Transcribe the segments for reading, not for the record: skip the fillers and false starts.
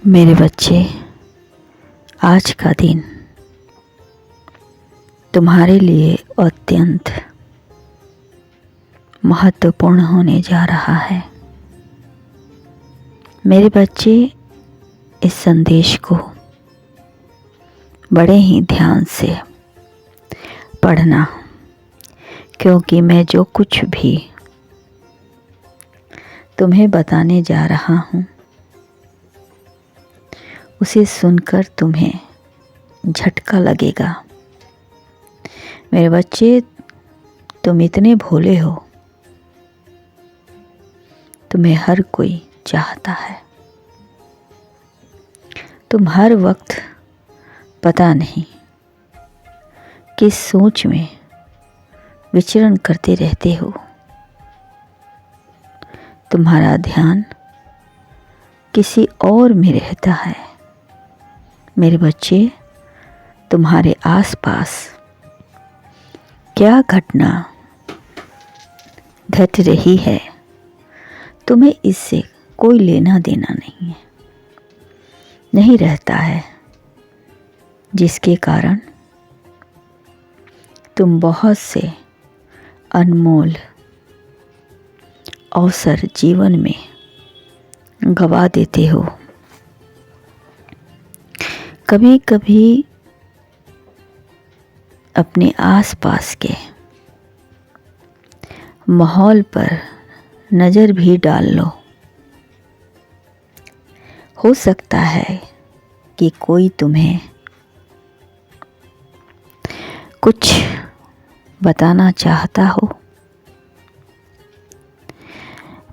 मेरे बच्चे, आज का दिन तुम्हारे लिए अत्यंत महत्वपूर्ण होने जा रहा है। मेरे बच्चे, इस संदेश को बड़े ही ध्यान से पढ़ना, क्योंकि मैं जो कुछ भी तुम्हें बताने जा रहा हूँ उसे सुनकर तुम्हें झटका लगेगा। मेरे बच्चे, तुम इतने भोले हो, तुम्हें हर कोई चाहता है। तुम हर वक्त पता नहीं किस सोच में विचरण करते रहते हो। तुम्हारा ध्यान किसी और में रहता है। मेरे बच्चे, तुम्हारे आसपास क्या घटना घट रही है, तुम्हें इससे कोई लेना देना नहीं रहता है, जिसके कारण तुम बहुत से अनमोल अवसर जीवन में गवा देते हो। कभी कभी अपने आसपास के माहौल पर नज़र भी डाल लो। हो सकता है कि कोई तुम्हें कुछ बताना चाहता हो।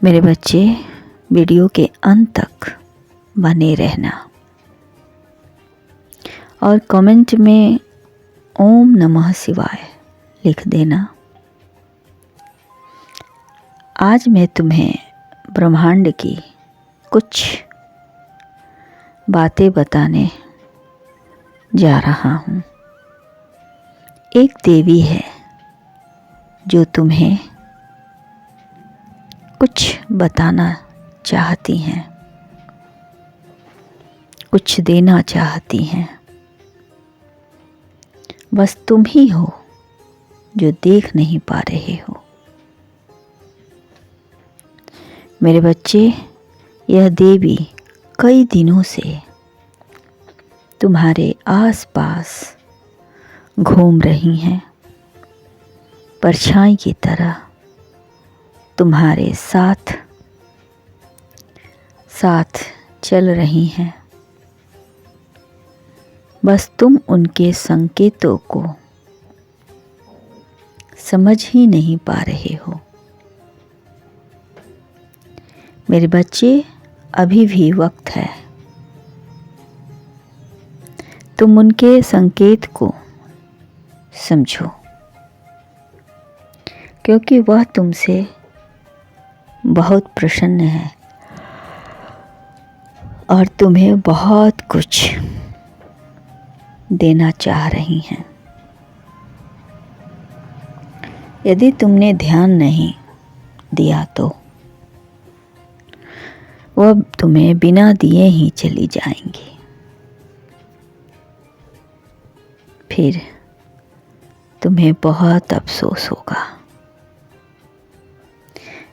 मेरे बच्चे, वीडियो के अंत तक बने रहना और कमेंट में ओम नमः शिवाय लिख देना। आज मैं तुम्हें ब्रह्मांड की कुछ बातें बताने जा रहा हूँ। एक देवी है जो तुम्हें कुछ बताना चाहती हैं, कुछ देना चाहती हैं। बस तुम ही हो जो देख नहीं पा रहे हो। मेरे बच्चे, यह देवी कई दिनों से तुम्हारे आसपास घूम रही हैं, परछाई की तरह तुम्हारे साथ साथ चल रही हैं। बस तुम उनके संकेतों को समझ ही नहीं पा रहे हो। मेरे बच्चे, अभी भी वक्त है। तुम उनके संकेत को समझो, क्योंकि वह तुमसे बहुत प्रसन्न है और तुम्हें बहुत कुछ देना चाह रही हैं। यदि तुमने ध्यान नहीं दिया तो वह तुम्हें बिना दिए ही चली जाएंगी। फिर तुम्हें बहुत अफसोस होगा।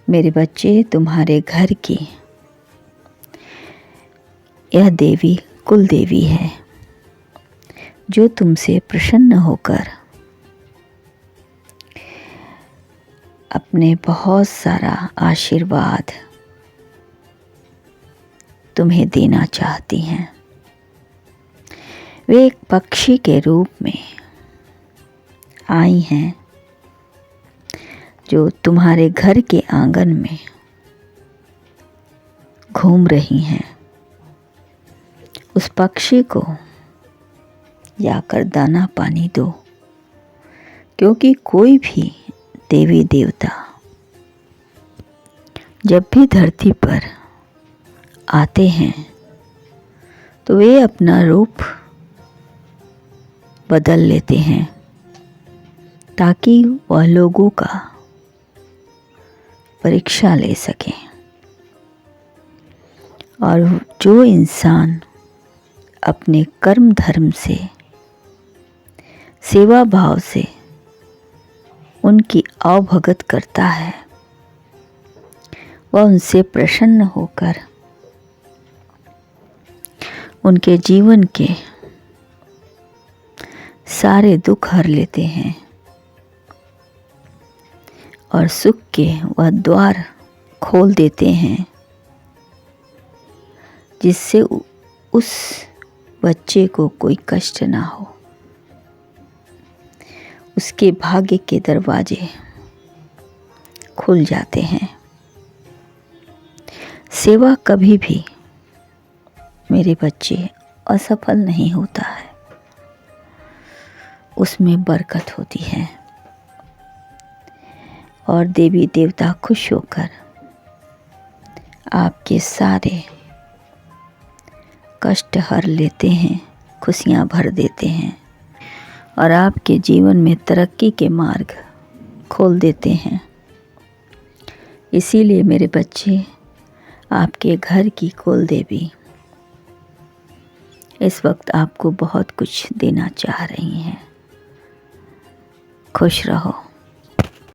मेरे बच्चे, तुम्हारे घर की यह देवी कुल देवी है जो तुमसे प्रसन्न होकर अपने बहुत सारा आशीर्वाद तुम्हें देना चाहती हैं। वे एक पक्षी के रूप में आई हैं जो तुम्हारे घर के आंगन में घूम रही हैं। उस पक्षी को जाकर दाना पानी दो, क्योंकि कोई भी देवी देवता जब भी धरती पर आते हैं तो वे अपना रूप बदल लेते हैं, ताकि वह लोगों का परीक्षा ले सकें। और जो इंसान अपने कर्म धर्म से, सेवा भाव से उनकी आवभगत करता है, वह उनसे प्रसन्न होकर उनके जीवन के सारे दुख हर लेते हैं और सुख के वह द्वार खोल देते हैं, जिससे उस बच्चे को कोई कष्ट ना हो। उसके भाग्य के दरवाजे खुल जाते हैं। सेवा कभी भी मेरे बच्चे असफल नहीं होता है, उसमें बरकत होती है और देवी देवता खुश होकर आपके सारे कष्ट हर लेते हैं, खुशियाँ भर देते हैं और आपके जीवन में तरक्की के मार्ग खोल देते हैं। इसीलिए मेरे बच्चे, आपके घर की कुल देवी इस वक्त आपको बहुत कुछ देना चाह रही हैं। खुश रहो।